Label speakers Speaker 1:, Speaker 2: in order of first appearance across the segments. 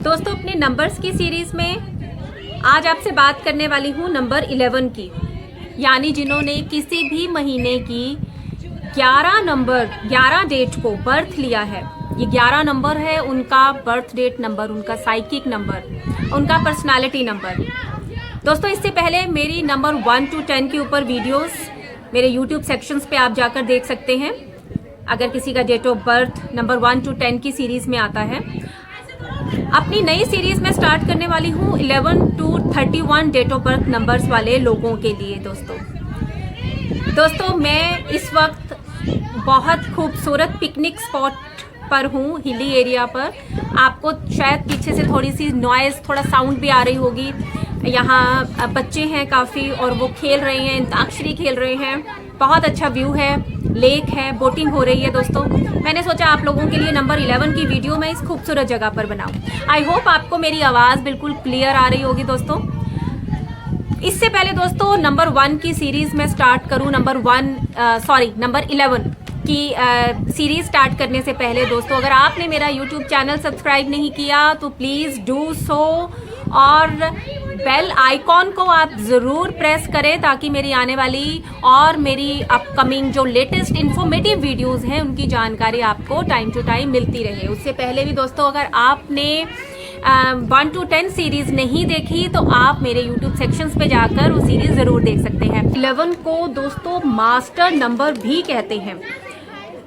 Speaker 1: दोस्तों अपने नंबर्स की सीरीज़ में आज आपसे बात करने वाली हूँ नंबर 11 की, यानी जिन्होंने किसी भी महीने की 11 डेट को बर्थ लिया है। ये 11 नंबर है उनका बर्थ डेट नंबर, उनका साइकिक नंबर, उनका पर्सनालिटी नंबर। दोस्तों इससे पहले मेरी नंबर 1 to 10 के ऊपर वीडियोस मेरे यूट्यूब सेक्शंस पे आप जाकर देख सकते हैं। अगर किसी का date of birth number 1 to 10 की सीरीज़ में आता है। अपनी नई सीरीज में स्टार्ट करने वाली हूँ 11 to 31 date of birth numbers वाले लोगों के लिए। दोस्तों मैं इस वक्त बहुत खूबसूरत पिकनिक स्पॉट पर हूँ, हिली एरिया पर। आपको शायद पीछे से थोड़ी सी नॉइज़, थोड़ा साउंड भी आ रही होगी। यहाँ बच्चे हैं काफ़ी और वो खेल रहे हैं, अंताक्षरी खेल रहे हैं। बहुत अच्छा व्यू है, लेक है, बोटिंग हो रही है। दोस्तों मैंने सोचा आप लोगों के लिए नंबर 11 की वीडियो मैं इस खूबसूरत जगह पर बनाऊं। आई होप आपको मेरी आवाज़ बिल्कुल क्लियर आ रही होगी। दोस्तों इससे पहले दोस्तों नंबर 1 की सीरीज़ में स्टार्ट करूं, नंबर 11 की सीरीज़ स्टार्ट करने से पहले दोस्तों अगर आपने मेरा यूट्यूब चैनल सब्सक्राइब नहीं किया तो प्लीज़ डू सो, और बेल आइकॉन को आप ज़रूर प्रेस करें ताकि मेरी आने वाली और मेरी अपकमिंग जो लेटेस्ट इन्फॉर्मेटिव वीडियोस हैं उनकी जानकारी आपको टाइम टू टाइम मिलती रहे। उससे पहले भी दोस्तों अगर आपने 1 to 10 सीरीज़ नहीं देखी तो आप मेरे यूट्यूब सेक्शंस पे जाकर वो सीरीज़ ज़रूर देख सकते हैं। 11 को दोस्तों मास्टर नंबर भी कहते हैं,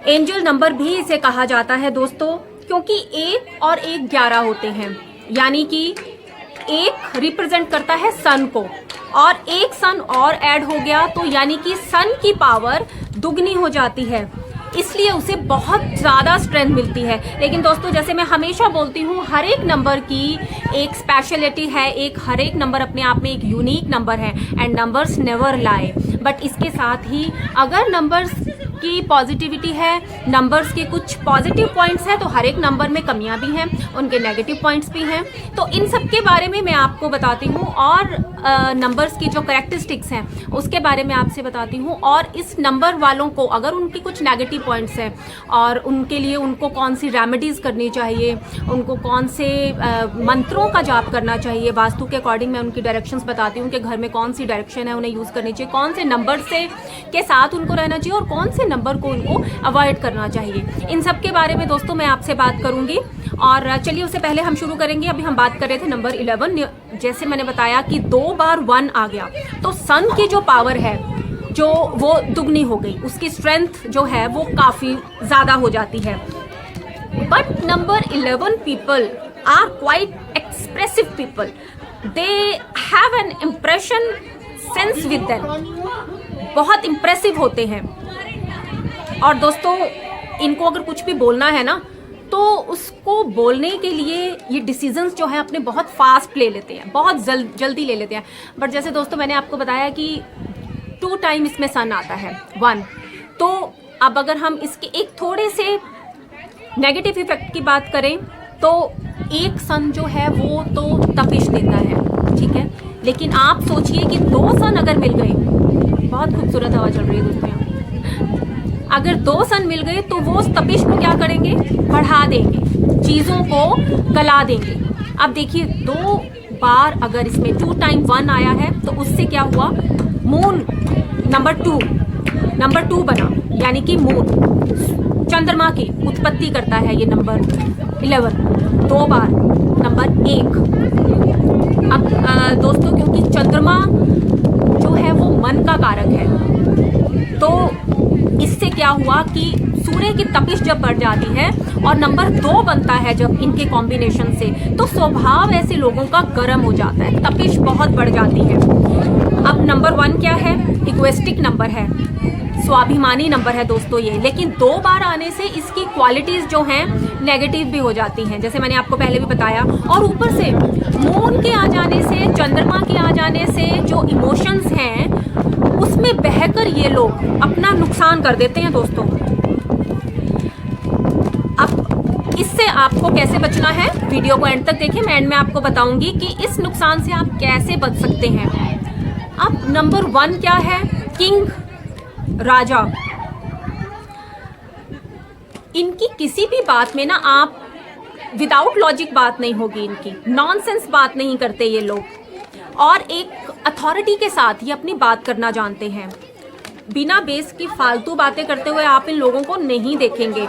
Speaker 1: एंजल नंबर भी इसे कहा जाता है दोस्तों, क्योंकि 1 और 1 11 होते हैं। यानी कि 1 रिप्रेजेंट करता है सन को, और 1 सन और ऐड हो गया तो यानी कि सन की पावर दुगनी हो जाती है, इसलिए उसे बहुत ज़्यादा स्ट्रेंथ मिलती है। लेकिन दोस्तों जैसे मैं हमेशा बोलती हूँ, हर एक नंबर की एक स्पेशलिटी है, हर एक नंबर अपने आप में एक यूनिक नंबर है, and numbers never lie. But इसके साथ ही अगर नंबर्स की पॉजिटिविटी है, नंबर्स के कुछ पॉजिटिव पॉइंट्स हैं, तो हर एक नंबर में कमियां भी हैं, उनके नेगेटिव पॉइंट्स भी हैं। तो इन सब के बारे में मैं आपको बताती हूँ, और नंबर्स की जो कैरेक्टरिस्टिक्स हैं उसके बारे में आपसे बताती हूँ। और इस नंबर वालों को अगर उनकी कुछ नेगेटिव पॉइंट्स हैं और उनके लिए उनको कौन सी रेमेडीज़ करनी चाहिए, उनको कौन से मंत्रों का जाप करना चाहिए, वास्तु के अकॉर्डिंग मैं उनकी डायरेक्शंस बताती हूँ कि घर में कौन सी डायरेक्शन है उन्हें यूज़ करनी चाहिए, कौन से नंबर से के साथ उनको रहना चाहिए और कौन से नंबर को उनको अवॉइड करना चाहिए। इन सब के बारे में दोस्तों मैं आपसे बात करूंगी। और चलिए उससे पहले हम शुरू करेंगे। अभी हम बात कर रहे थे नंबर 11। जैसे मैंने बताया कि 2 बार 1 आ गया तो सन की जो पावर है जो वो दुगनी हो गई, उसकी स्ट्रेंथ जो है वो काफ़ी ज़्यादा हो जाती है। But number 11 people are quite expressive people, they have an impression sense with them, बहुत इम्प्रेसिव होते हैं। और दोस्तों इनको अगर कुछ भी बोलना है ना तो उसको बोलने के लिए ये डिसीजंस जो है अपने बहुत फास्ट ले लेते हैं, बहुत जल्दी ले लेते हैं। बट जैसे दोस्तों मैंने आपको बताया कि 2 टाइम इसमें सन आता है 1, तो अब अगर हम इसके एक थोड़े से नेगेटिव इफेक्ट की बात करें तो 1 सन जो है वो तो तपिश देता है, ठीक है। लेकिन आप सोचिए कि 2 सन अगर मिल गए, बहुत खूबसूरत हवा चल रही है दोस्तों, अगर 2 सन मिल गए तो वो उस तपिश को क्या करेंगे, बढ़ा देंगे, चीज़ों को गला देंगे। अब देखिए 2 बार अगर इसमें 2 टाइम 1 आया है तो उससे क्या हुआ, मून नंबर 2 बना, यानी कि मून चंद्रमा की उत्पत्ति करता है ये नंबर 11 2 बार, नंबर 1। अब दोस्तों क्योंकि चंद्रमा जो है वो मन का कारक है, तो इससे क्या हुआ कि सूर्य की तपिश जब बढ़ जाती है और नंबर 2 बनता है जब इनके कॉम्बिनेशन से, तो स्वभाव ऐसे लोगों का गर्म हो जाता है, तपिश बहुत बढ़ जाती है। अब नंबर 1 क्या है, इगोइस्टिक नंबर है, स्वाभिमानी नंबर है दोस्तों ये। लेकिन 2 बार आने से इसकी क्वालिटीज़ जो हैं नेगेटिव भी हो जाती हैं, जैसे मैंने आपको पहले भी बताया। और ऊपर से मून के आ जाने से, चंद्रमा के आ जाने से जो इमोशंस हैं उसमें बहकर ये लोग अपना नुकसान कर देते हैं दोस्तों। अब इससे आपको कैसे बचना है, वीडियो को एंड तक देखिए, मैं एंड में आपको बताऊंगी कि इस नुकसान से आप कैसे बच सकते हैं। अब नंबर 1 क्या है, किंग, राजा। इनकी किसी भी बात में ना आप विदाउट लॉजिक बात नहीं होगी इनकी, नॉनसेंस बात नहीं करते ये लोग, और एक अथॉरिटी के साथ ये अपनी बात करना जानते हैं। बिना बेस की फालतू बातें करते हुए आप इन लोगों को नहीं देखेंगे।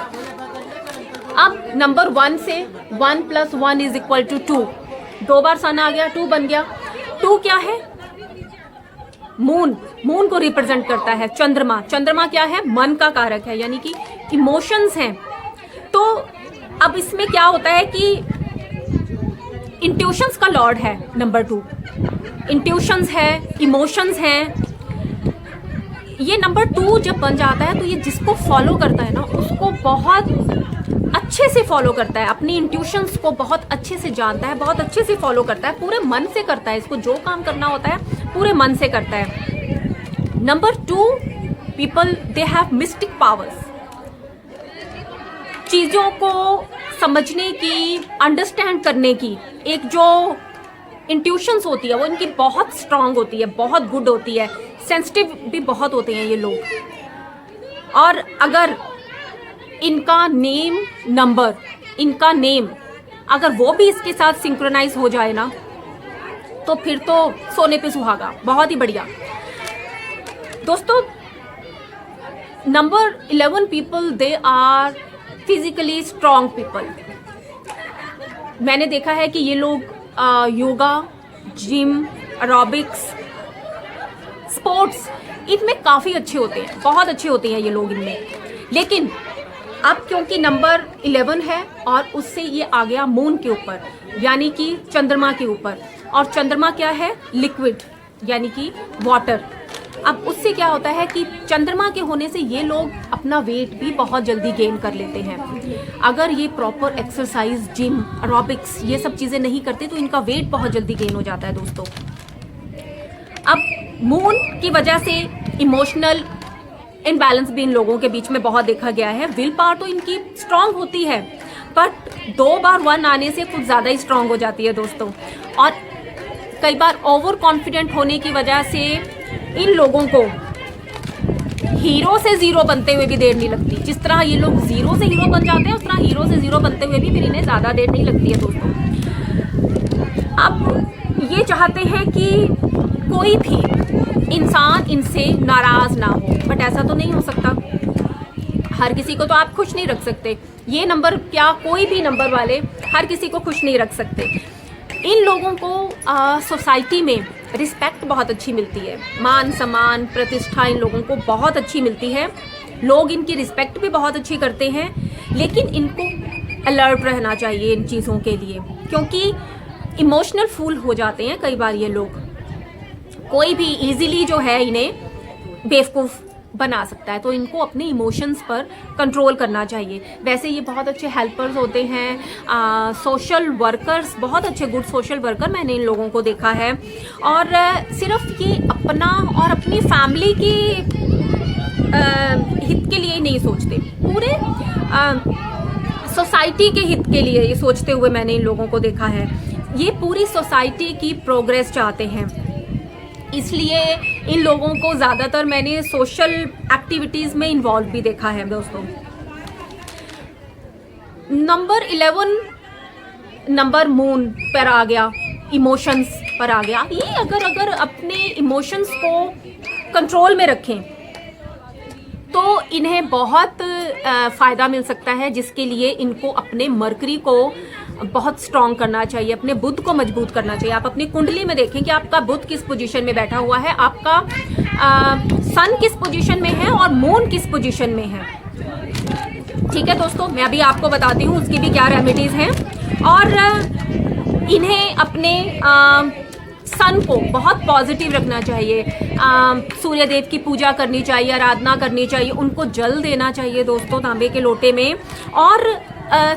Speaker 1: अब नंबर 1 से 1 + 1 = 2, 2 बार सन आ गया, 2 बन गया। 2 क्या है? मून, मून को रिप्रेजेंट करता है। चंद्रमा, चंद्रमा क्या है? मन का कारक है, यानी कि इमोशंस हैं। तो अब इसमें क्या होता है कि इंट्यूशंस का लॉर्ड है नंबर 2, इंट्यूशंस है, इमोशंस हैं। ये नंबर 2 जब बन जाता है तो ये जिसको फॉलो करता है ना उसको बहुत अच्छे से फॉलो करता है, अपनी इंट्यूशंस को बहुत अच्छे से जानता है, बहुत अच्छे से फॉलो करता है, पूरे मन से करता है। इसको जो काम करना होता है पूरे मन से करता है। Number 2 people, they have mistake powers. चीज़ों को समझने की, अंडरस्टैंड करने की एक जो इंट्यूशंस होती है वो इनकी बहुत स्ट्रांग होती है, बहुत गुड होती है। सेंसिटिव भी बहुत होते हैं ये लोग। और अगर इनका नेम नंबर, इनका नेम अगर वो भी इसके साथ सिंक्रोनाइज हो जाए ना तो फिर तो सोने पे सुहागा, बहुत ही बढ़िया। दोस्तों number 11 people, they are physically strong people. मैंने देखा है कि ये लोग योगा, जिम, एरोबिक्स, स्पोर्ट्स इनमें काफ़ी अच्छे होते हैं, बहुत अच्छे होते हैं ये लोग इनमें। लेकिन अब क्योंकि नंबर 11 है और उससे ये आ गया मून के ऊपर, यानी कि चंद्रमा के ऊपर, और चंद्रमा क्या है? लिक्विड, यानी कि वाटर। अब उससे क्या होता है कि चंद्रमा के होने से ये लोग अपना वेट भी बहुत जल्दी गेन कर लेते हैं। अगर ये प्रॉपर एक्सरसाइज, जिम, एरोबिक्स ये सब चीज़ें नहीं करते तो इनका वेट बहुत जल्दी गेन हो जाता है दोस्तों। अब मून की वजह से इमोशनल इनबैलेंस भी इन लोगों के बीच में बहुत देखा गया है। विल पावर तो इनकी स्ट्रांग होती है, बट 2 बार 1 आने से कुछ ज़्यादा ही स्ट्रांग हो जाती है दोस्तों। और कई बार ओवर कॉन्फिडेंट होने की वजह से इन लोगों को हीरो से ज़ीरो बनते हुए भी देर नहीं लगती। जिस तरह ये लोग ज़ीरो से हीरो बन जाते हैं उस तरह हीरो से ज़ीरो बनते हुए भी फिर इन्हें ज़्यादा देर नहीं लगती है दोस्तों। अब ये चाहते हैं कि कोई भी इंसान इनसे नाराज ना हो, बट ऐसा तो नहीं हो सकता। हर किसी को तो आप खुश नहीं रख सकते। ये नंबर क्या, कोई भी नंबर वाले हर किसी को खुश नहीं रख सकते। इन लोगों को सोसाइटी में रिस्पेक्ट बहुत अच्छी मिलती है, मान सम्मान प्रतिष्ठा इन लोगों को बहुत अच्छी मिलती है। लोग इनकी रिस्पेक्ट भी बहुत अच्छी करते हैं, लेकिन इनको अलर्ट रहना चाहिए इन चीज़ों के लिए, क्योंकि इमोशनल फूल हो जाते हैं कई बार ये लोग। कोई भी इजीली जो है इन्हें बेवकूफ़ बना सकता है, तो इनको अपने इमोशंस पर कंट्रोल करना चाहिए। वैसे ये बहुत अच्छे हेल्पर्स होते हैं, सोशल वर्कर्स, बहुत अच्छे गुड सोशल वर्कर मैंने इन लोगों को देखा है। और सिर्फ ये अपना और अपनी फैमिली की हित के लिए ही नहीं सोचते, पूरे सोसाइटी के हित के लिए ये सोचते हुए मैंने इन लोगों को देखा है। ये पूरी सोसाइटी की प्रोग्रेस चाहते हैं, इसलिए इन लोगों को ज़्यादातर मैंने सोशल एक्टिविटीज़ में इन्वॉल्व भी देखा है दोस्तों। नंबर 11 नंबर मून पर आ गया, इमोशंस पर आ गया। ये अगर अपने इमोशंस को कंट्रोल में रखें तो इन्हें बहुत फ़ायदा मिल सकता है, जिसके लिए इनको अपने मरकरी को बहुत स्ट्रॉन्ग करना चाहिए, अपने बुध को मजबूत करना चाहिए। आप अपनी कुंडली में देखें कि आपका बुध किस पोजीशन में बैठा हुआ है, आपका सन किस पोजीशन में है और मून किस पोजीशन में है। ठीक है दोस्तों, मैं अभी आपको बताती हूँ उसकी भी क्या रेमेडीज़ हैं। और इन्हें अपने सन को बहुत पॉजिटिव रखना चाहिए, सूर्य देव की पूजा करनी चाहिए, आराधना करनी चाहिए, उनको जल देना चाहिए दोस्तों तांबे के लोटे में। और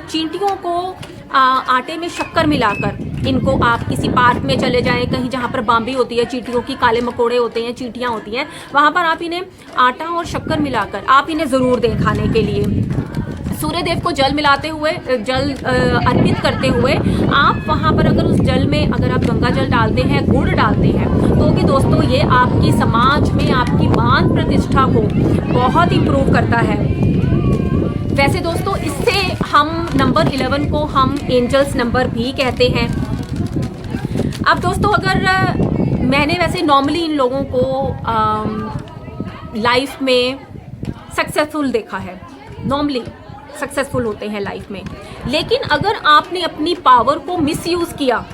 Speaker 1: चींटियों को आटे में शक्कर मिलाकर इनको आप किसी पार्क में चले जाएं, कहीं जहाँ पर बाम्बी होती है, चींटियों की काले मकोड़े होते हैं, चींटियाँ होती हैं, वहाँ पर आप इन्हें आटा और शक्कर मिलाकर आप इन्हें ज़रूर दें खाने के लिए। सूर्य देव को जल मिलाते हुए, जल अर्पित करते हुए आप वहाँ पर अगर उस जल में अगर आप गंगा जल डालते हैं, गुड़ डालते हैं, तो कि दोस्तों ये आपकी समाज में आपकी मान प्रतिष्ठा को बहुत इंप्रूव करता है। वैसे दोस्तों इससे हम नंबर 11 को हम एंजल्स नंबर भी कहते हैं। अब दोस्तों अगर मैंने वैसे नॉर्मली इन लोगों को लाइफ में सक्सेसफुल देखा है, नॉर्मली सक्सेसफुल होते हैं लाइफ में, लेकिन अगर आपने अपनी पावर को मिसयूज किया,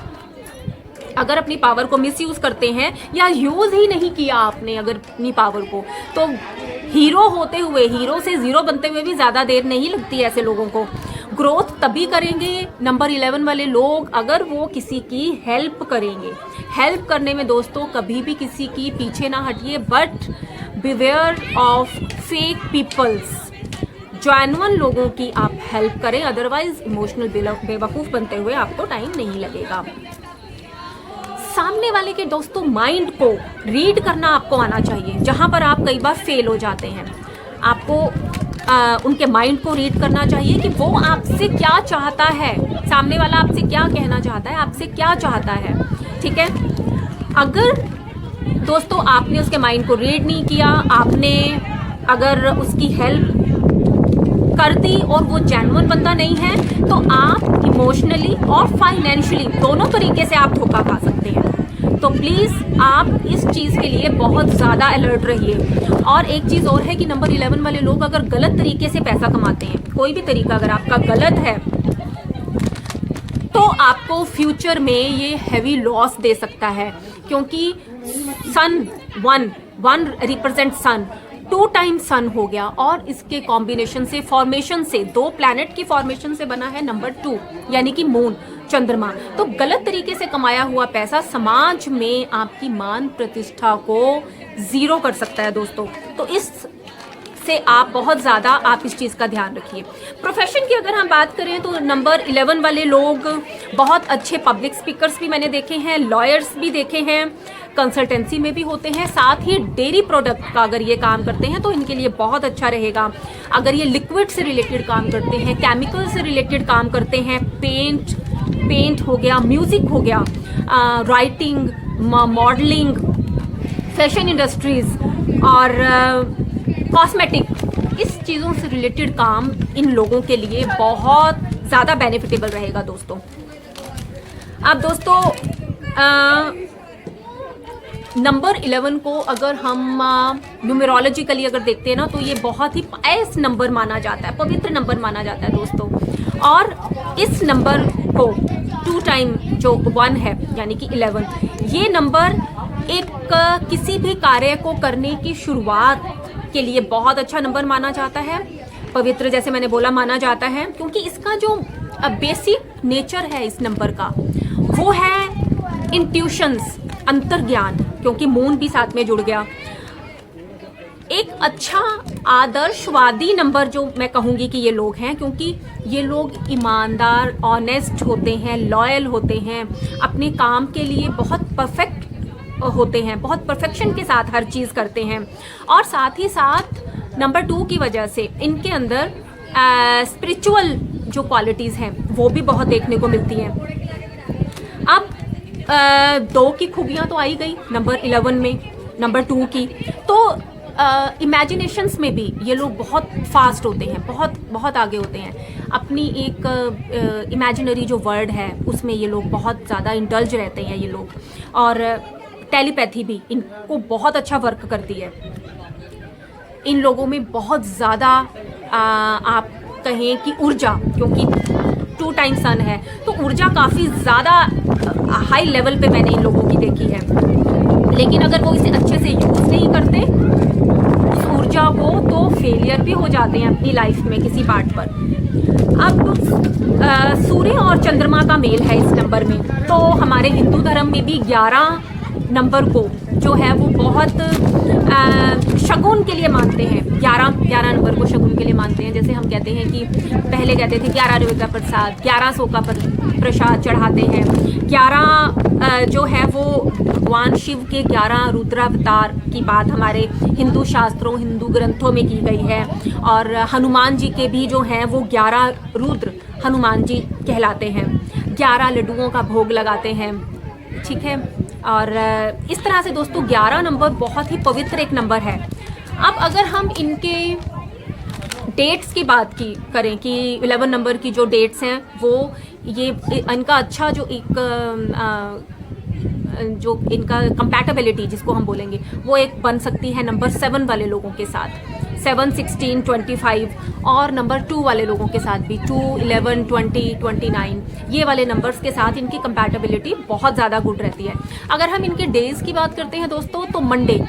Speaker 1: अगर अपनी पावर को मिसयूज करते हैं या यूज ही नहीं किया आपने अगर अपनी पावर को, तो हीरो होते हुए, हीरो से जीरो बनते हुए भी ज़्यादा देर नहीं लगती ऐसे लोगों को। ग्रोथ तभी करेंगे नंबर 11 वाले लोग अगर वो किसी की हेल्प करेंगे। हेल्प करने में दोस्तों कभी भी किसी की पीछे ना हटिए, but beware of fake peoples. Genuine लोगों की आप हेल्प करें, अदरवाइज इमोशनल बेवकूफ़ बनते हुए आपको टाइम नहीं लगेगा। सामने वाले के दोस्तों माइंड को रीड करना आपको आना चाहिए, जहां पर आप कई बार फेल हो जाते हैं। आपको उनके माइंड को रीड करना चाहिए कि वो आपसे क्या चाहता है, सामने वाला आपसे क्या कहना चाहता है, आपसे क्या चाहता है। ठीक है, अगर दोस्तों आपने उसके माइंड को रीड नहीं किया, आपने अगर उसकी हेल्प कर दी और वो जेन्युइन बंदा नहीं है, तो आप इमोशनली और फाइनेंशियली दोनों तरीके से आप धोखा खा सकते हैं। तो प्लीज़ आप इस चीज़ के लिए बहुत ज़्यादा अलर्ट रहिए। और एक चीज़ और है कि नंबर 11 वाले लोग अगर गलत तरीके से पैसा कमाते हैं, कोई भी तरीका अगर आपका गलत है, तो आपको फ्यूचर में ये हैवी लॉस दे सकता है। क्योंकि सन वन रिप्रेजेंट सन, 2 टाइम्स सन हो गया, और इसके कॉम्बिनेशन से, फॉर्मेशन से, 2 प्लैनेट की फॉर्मेशन से बना है नंबर 2 यानी कि मून, चंद्रमा। तो गलत तरीके से कमाया हुआ पैसा समाज में आपकी मान प्रतिष्ठा को जीरो कर सकता है दोस्तों। तो इस से आप बहुत ज़्यादा आप इस चीज़ का ध्यान रखिए। प्रोफेशन की अगर हम बात करें तो नंबर 11 वाले लोग बहुत अच्छे पब्लिक स्पीकर्स भी मैंने देखे हैं, लॉयर्स भी देखे हैं, कंसल्टेंसी में भी होते हैं, साथ ही डेयरी प्रोडक्ट का अगर ये काम करते हैं तो इनके लिए बहुत अच्छा रहेगा। अगर ये लिक्विड से रिलेटेड काम करते हैं, केमिकल से रिलेटेड काम करते हैं, पेंट हो गया, म्यूज़िक हो गया, राइटिंग, मॉडलिंग, फैशन इंडस्ट्रीज़ और कॉस्मेटिक, इस चीज़ों से रिलेटेड काम इन लोगों के लिए बहुत ज़्यादा बेनिफिटेबल रहेगा दोस्तों। अब दोस्तों नंबर 11 को अगर हम न्यूमेरोलॉजिकली अगर देखते हैं ना, तो ये बहुत ही पायस नंबर माना जाता है, पवित्र नंबर माना जाता है दोस्तों। और इस नंबर को 2 टाइम जो 1 है यानी कि 11, ये नंबर एक किसी भी कार्य को करने की शुरुआत के लिए बहुत अच्छा नंबर माना जाता है, पवित्र जैसे मैंने बोला माना जाता है, क्योंकि इसका जो बेसिक नेचर है इस नंबर का वो है इंट्यूशंस, अंतर्ज्ञान, क्योंकि मून भी साथ में जुड़ गया। एक अच्छा आदर्शवादी नंबर जो मैं कहूँगी कि ये लोग हैं, क्योंकि ये लोग ईमानदार, ऑनेस्ट होते हैं, लॉयल होते हैं, अपने काम के लिए बहुत परफेक्ट होते हैं, बहुत परफेक्शन के साथ हर चीज़ करते हैं। और साथ ही साथ नंबर 2 की वजह से इनके अंदर स्पिरिचुअल जो क्वालिटीज़ हैं वो भी बहुत देखने को मिलती हैं। अब 2 की खूबियाँ तो आई गई नंबर 11 में, नंबर 2 की तो इमेजिनेशंस में भी ये लोग बहुत फास्ट होते हैं, बहुत आगे होते हैं। अपनी एक इमेजिनरी जो वर्ल्ड है उसमें ये लोग बहुत ज़्यादा इंडल्ज रहते हैं ये लोग। और टेलीपैथी भी इनको बहुत अच्छा वर्क करती है। इन लोगों में बहुत ज़्यादा आप कहें कि ऊर्जा, क्योंकि 2 टाइम सन है तो ऊर्जा काफ़ी ज़्यादा हाई लेवल पे मैंने इन लोगों की देखी है। लेकिन अगर वो इसे अच्छे से यूज़ नहीं करते उस ऊर्जा को, तो फेलियर भी हो जाते हैं अपनी लाइफ में किसी पार्ट पर। अब सूर्य और चंद्रमा का मेल है इस नंबर में, तो हमारे हिंदू धर्म में भी 11 नंबर को जो है वो बहुत शगुन के लिए मानते हैं। 11 नंबर को शगुन के लिए मानते हैं। जैसे हम कहते हैं कि पहले कहते थे 11 रुपये का प्रसाद, 1100 का प्रसाद चढ़ाते हैं। 11 जो है वो भगवान शिव के 11 रुद्रावतार की बात हमारे हिंदू शास्त्रों, हिंदू ग्रंथों में की गई है। और हनुमान जी के भी जो हैं वो 11 रुद्र हनुमान जी कहलाते हैं। 11 लड्डुओं का भोग लगाते हैं, ठीक है। और इस तरह से दोस्तों 11 नंबर बहुत ही पवित्र एक नंबर है। अब अगर हम इनके डेट्स की बात की करें कि 11 नंबर की जो डेट्स हैं वो ये इनका अच्छा जो इनका कंपैटिबिलिटी जिसको हम बोलेंगे वो एक बन सकती है नंबर 7 वाले लोगों के साथ, 7, 16, 25, और नंबर 2 वाले लोगों के साथ भी 2, 11, 20, 29 ये वाले नंबर्स के साथ इनकी कंपैटिबिलिटी बहुत ज़्यादा गुड रहती है। अगर हम इनके डेज की बात करते हैं दोस्तों तो मंडे,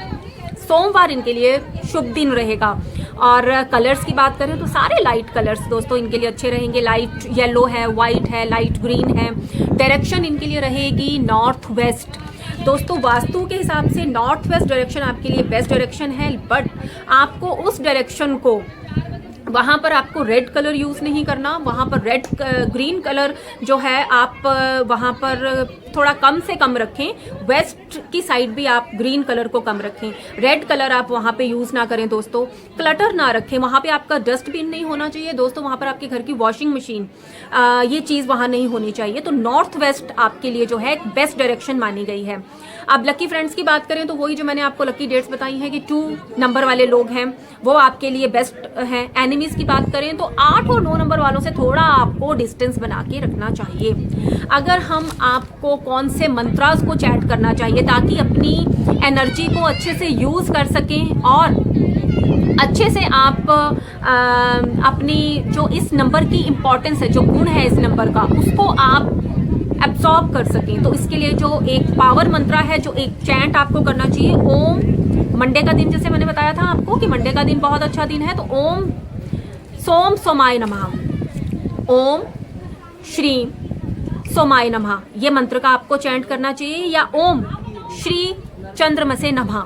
Speaker 1: सोमवार इनके लिए शुभ दिन रहेगा। और कलर्स की बात करें तो सारे लाइट कलर्स दोस्तों इनके लिए अच्छे रहेंगे। लाइट येलो है, वाइट है, लाइट ग्रीन है। डायरेक्शन इनके लिए रहेगी नॉर्थ वेस्ट। दोस्तों वास्तु के हिसाब से नॉर्थ वेस्ट डायरेक्शन आपके लिए बेस्ट डायरेक्शन है, बट आपको उस डायरेक्शन को वहाँ पर आपको रेड कलर यूज़ नहीं करना। वहाँ पर ग्रीन कलर जो है आप वहाँ पर थोड़ा कम से कम रखें। वेस्ट की साइड भी आप ग्रीन कलर को कम रखें, रेड कलर आप वहाँ पे यूज़ ना करें दोस्तों। क्लटर ना रखें, वहाँ पे आपका डस्टबिन नहीं होना चाहिए दोस्तों। वहाँ पर आपके घर की वॉशिंग मशीन ये चीज़ वहाँ नहीं होनी चाहिए। तो नॉर्थ वेस्ट आपके लिए जो है बेस्ट डायरेक्शन मानी गई है। अब लकी फ्रेंड्स की बात करें तो वही जो मैंने आपको लकी डेट्स बताई हैं कि 2 नंबर वाले लोग हैं वो आपके लिए बेस्ट हैं। एनिमीज की बात करें तो 8 और 9 नंबर वालों से थोड़ा आपको डिस्टेंस बना के रखना चाहिए। अगर हम आपको कौन से मंत्रास को चैट करना चाहिए ताकि अपनी एनर्जी को अच्छे से यूज कर सकें और अच्छे से आप अपनी जो इस नंबर की इंपॉर्टेंस है, जो गुण है इस नंबर का, उसको आप एब्सॉर्ब कर सकें, तो इसके लिए जो एक पावर मंत्रा है, जो एक चैंट आपको करना चाहिए, ओम। मंडे का दिन जैसे मैंने बताया था आपको कि मंडे का दिन बहुत अच्छा दिन है, तो ओम सोम सोमाय नमः, ओम श्री सोमाय नमः ये मंत्र का आपको चैंट करना चाहिए, या ओम श्री चंद्रमसे नमः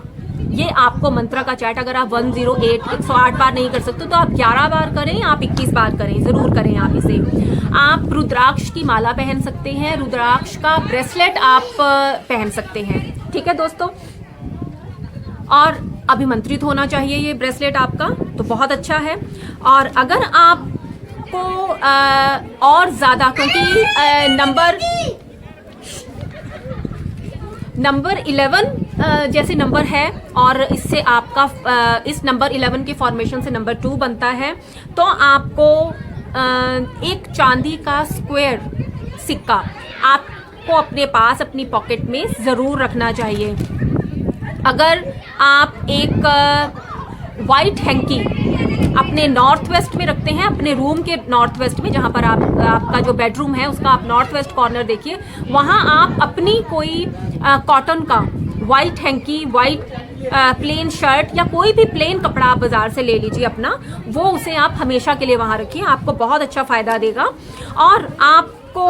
Speaker 1: ये आपको मंत्र का चैट अगर आप 108 बार नहीं कर सकते तो आप 11 बार करें, आप 21 बार करें, जरूर करें आप इसे। आप रुद्राक्ष की माला पहन सकते हैं, रुद्राक्ष का ब्रेसलेट आप पहन सकते हैं, ठीक है दोस्तों। और अभिमंत्रित होना चाहिए ये ब्रेसलेट आपका, तो बहुत अच्छा है। और अगर आपको और ज्यादा, क्योंकि नंबर 11 जैसे नंबर है और इससे आपका इस नंबर 11 के फॉर्मेशन से नंबर 2 बनता है, तो आपको एक चांदी का स्क्वायर सिक्का आपको अपने पास अपनी पॉकेट में ज़रूर रखना चाहिए। अगर आप एक वाइट हैंकी अपने नॉर्थ वेस्ट में रखते हैं, अपने रूम के नॉर्थ वेस्ट में, जहाँ पर आपका जो बेडरूम है उसका आप नॉर्थ वेस्ट कॉर्नर देखिए, वहाँ आप अपनी कोई कॉटन का white hanky, white plain shirt या कोई भी प्लेन कपड़ा आप बाजार से ले लीजिए अपना, वो उसे आप हमेशा के लिए वहाँ रखिए, आपको बहुत अच्छा फायदा देगा। और आपको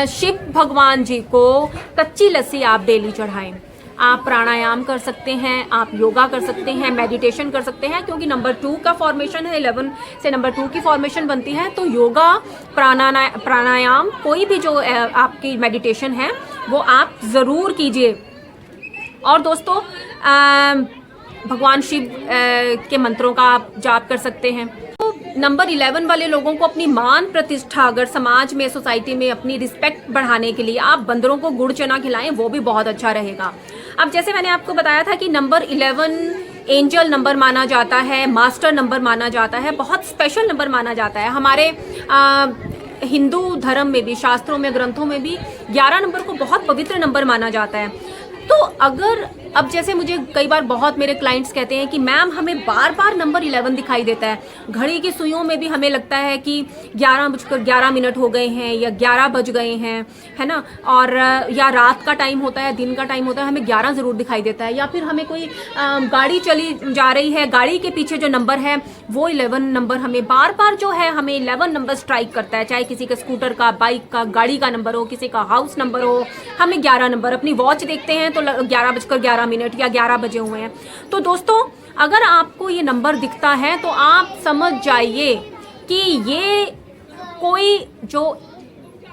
Speaker 1: शिव भगवान जी को कच्ची लस्सी आप डेली चढ़ाएं। आप प्राणायाम कर सकते हैं, आप योगा कर सकते हैं, मेडिटेशन कर सकते हैं, क्योंकि नंबर 2 का फॉर्मेशन है, 11 से नंबर 2 की फॉर्मेशन बनती है, तो योगा प्राणायाम कोई भी जो आपकी मेडिटेशन है वो आप ज़रूर कीजिए। और दोस्तों भगवान शिव के मंत्रों का आप जाप कर सकते हैं। तो नंबर 11 वाले लोगों को अपनी मान प्रतिष्ठा, अगर समाज में, सोसाइटी में अपनी रिस्पेक्ट बढ़ाने के लिए आप बंदरों को गुड़ चना खिलाएं, वो भी बहुत अच्छा रहेगा। अब जैसे मैंने आपको बताया था कि नंबर 11 एंजल नंबर माना जाता है, मास्टर नंबर माना जाता है, बहुत स्पेशल नंबर माना जाता है। हमारे हिंदू धर्म में भी, शास्त्रों में, ग्रंथों में भी 11 नंबर को बहुत पवित्र नंबर माना जाता है। तो अगर अब जैसे मुझे कई बार बहुत मेरे क्लाइंट्स कहते हैं कि मैम हमें बार बार नंबर 11 दिखाई देता है, घड़ी की सुइयों में भी हमें लगता है कि 11:11 हो गए हैं या 11 बज गए हैं, है ना, और या रात का टाइम होता है, दिन का टाइम होता है, हमें 11 ज़रूर दिखाई देता है। या फिर हमें कोई गाड़ी चली जा रही है, गाड़ी के पीछे जो नंबर है वो 11 नंबर हमें बार बार जो है हमें 11 नंबर स्ट्राइक करता है, चाहे किसी के स्कूटर का, बाइक का, गाड़ी का नंबर हो, किसी का हाउस नंबर हो, हमें 11 नंबर। अपनी वॉच देखते हैं तो 11:11 या 11 बजे हुए हैं। तो दोस्तों अगर आपको ये नंबर दिखता है तो आप समझ जाइए कि ये कोई जो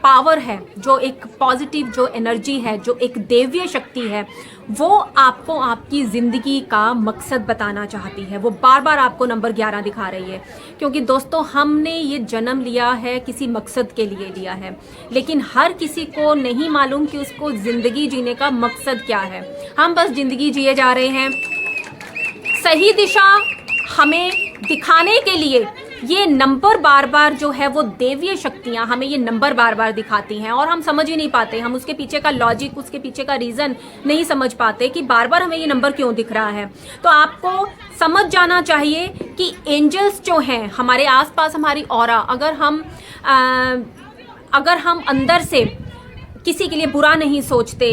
Speaker 1: पावर है, जो एक पॉजिटिव जो एनर्जी है, जो एक देवीय शक्ति है, वो आपको आपकी ज़िंदगी का मकसद बताना चाहती है। वो बार बार आपको नंबर 11 दिखा रही है, क्योंकि दोस्तों हमने ये जन्म लिया है किसी मकसद के लिए लिया है, लेकिन हर किसी को नहीं मालूम कि उसको ज़िंदगी जीने का मकसद क्या है। हम बस ज़िंदगी जिए जा रहे हैं। सही दिशा हमें दिखाने के लिए ये नंबर बार बार जो है वो देवीय शक्तियां हमें ये नंबर बार बार दिखाती हैं और हम समझ ही नहीं पाते, हम उसके पीछे का लॉजिक, उसके पीछे का रीज़न नहीं समझ पाते कि बार बार हमें ये नंबर क्यों दिख रहा है। तो आपको समझ जाना चाहिए कि एंजल्स जो हैं हमारे आसपास, हमारी ऑरा, अगर हम अंदर से किसी के लिए बुरा नहीं सोचते,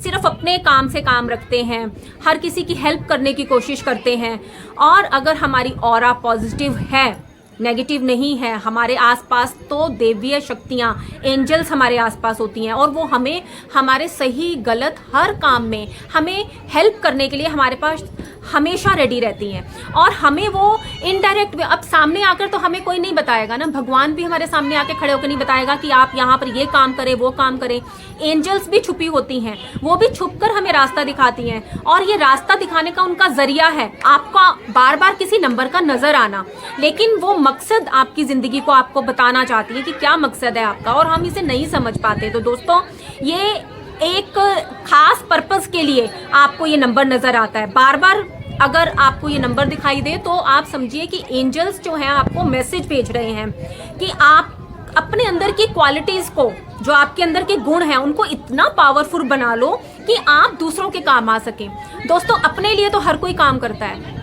Speaker 1: सिर्फ अपने काम से काम रखते हैं, हर किसी की हेल्प करने की कोशिश करते हैं, और अगर हमारी ऑरा पॉजिटिव है, नेगेटिव नहीं है हमारे आसपास, तो देवीय शक्तियाँ, एंजल्स हमारे आसपास होती हैं और वो हमें हमारे सही गलत हर काम में हमें हेल्प करने के लिए हमारे पास हमेशा रेडी रहती हैं। और हमें वो इनडायरेक्ट, अब सामने आकर तो हमें कोई नहीं बताएगा ना, भगवान भी हमारे सामने आके खड़े होकर नहीं बताएगा कि आप यहाँ पर ये काम करें, वो काम करें। एंजल्स भी छुपी होती हैं, वो भी छुपकर हमें रास्ता दिखाती हैं, और ये रास्ता दिखाने का उनका जरिया है आपका बार बार किसी नंबर का नजर आना, लेकिन वो मकसद आपकी जिंदगी को आपको बताना चाहती है कि क्या मकसद है आपका, और हम इसे नहीं समझ पाते। तो दोस्तों, ये एक खास पर्पस के लिए आपको ये नंबर नजर आता है बार बार। अगर आपको ये नंबर दिखाई दे तो आप समझिए कि एंजल्स जो हैं आपको मैसेज भेज रहे हैं कि आप अपने अंदर की क्वालिटीज को, जो आपके अंदर के गुण हैं, उनको इतना पावरफुल बना लो कि आप दूसरों के काम आ सकें। दोस्तों, अपने लिए तो हर कोई काम करता है,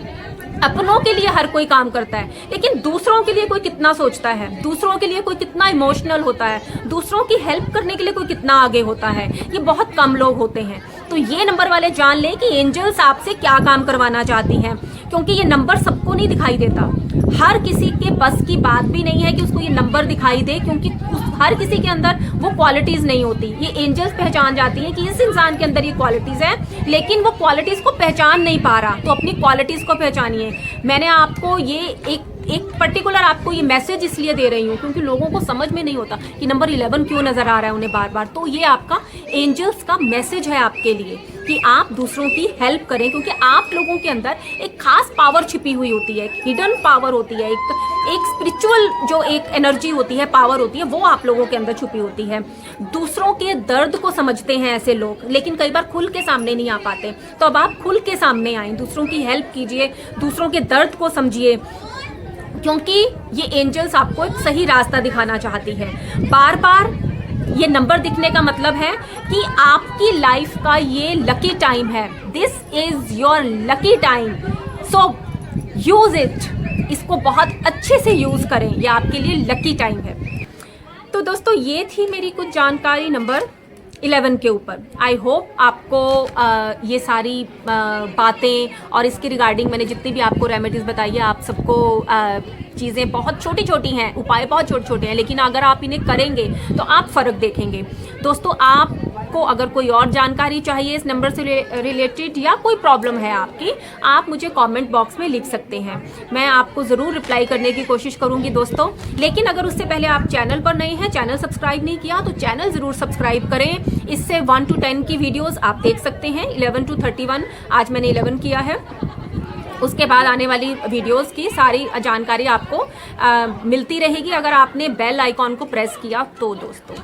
Speaker 1: अपनों के लिए हर कोई काम करता है, लेकिन दूसरों के लिए कोई कितना सोचता है, दूसरों के लिए कोई कितना इमोशनल होता है, दूसरों की हेल्प करने के लिए कोई कितना आगे होता है, ये बहुत कम लोग होते हैं। तो ये नंबर वाले जान लें कि एंजल्स आपसे क्या काम करवाना चाहती हैं, क्योंकि ये नंबर सबको नहीं दिखाई देता। हर किसी के बस की बात भी नहीं है कि उसको ये नंबर दिखाई दे, क्योंकि हर किसी के अंदर वो क्वालिटीज नहीं होती। ये एंजल्स पहचान जाती हैं कि इस इंसान के अंदर ये क्वालिटीज है, लेकिन वो क्वालिटीज को पहचान नहीं पा रहा, तो अपनी क्वालिटीज को पहचानिए। मैंने आपको ये एक पर्टिकुलर आपको ये मैसेज इसलिए दे रही हूँ क्योंकि लोगों को समझ में नहीं होता कि नंबर 11 क्यों नजर आ रहा है उन्हें बार बार। तो ये आपका एंजल्स का मैसेज है आपके लिए कि आप दूसरों की हेल्प करें, क्योंकि आप लोगों के अंदर एक खास पावर छिपी हुई होती है, एक हिडन पावर होती है, एक स्पिरिचुअल जो एक एनर्जी होती है, पावर होती है, वो आप लोगों के अंदर छुपी होती है। दूसरों के दर्द को समझते हैं ऐसे लोग, लेकिन कई बार खुल के सामने नहीं आ पाते। तो अब आप खुल के सामने आएं, दूसरों की हेल्प कीजिए, दूसरों के दर्द को समझिए, क्योंकि ये एंजल्स आपको एक सही रास्ता दिखाना चाहती है। बार बार ये नंबर दिखने का मतलब है कि आपकी लाइफ का ये लकी टाइम है। This is your lucky time, so use it. इसको बहुत अच्छे से यूज करें, ये आपके लिए लकी टाइम है। तो दोस्तों, ये थी मेरी कुछ जानकारी नंबर 11 के ऊपर। आई होप आपको ये सारी बातें और इसके रिगार्डिंग मैंने जितनी भी आपको रेमेडीज़ बताई है, आप सबको चीज़ें बहुत छोटी छोटी हैं, उपाय बहुत छोटे छोटे हैं, लेकिन अगर आप इन्हें करेंगे तो आप फ़र्क देखेंगे। दोस्तों, आपको अगर कोई और जानकारी चाहिए इस नंबर से रिलेटेड या कोई प्रॉब्लम है आपकी, आप मुझे कमेंट बॉक्स में लिख सकते हैं, मैं आपको ज़रूर रिप्लाई करने की कोशिश करूँगी दोस्तों। लेकिन अगर उससे पहले आप चैनल पर नए हैं, चैनल सब्सक्राइब नहीं किया, तो चैनल ज़रूर सब्सक्राइब करें। इससे 1 to 10 की वीडियोस आप देख सकते हैं, 11 to 31, आज मैंने 11 किया है। उसके बाद आने वाली वीडियोस की सारी जानकारी आपको मिलती रहेगी अगर आपने बेल आइकॉन को प्रेस किया तो दोस्तों।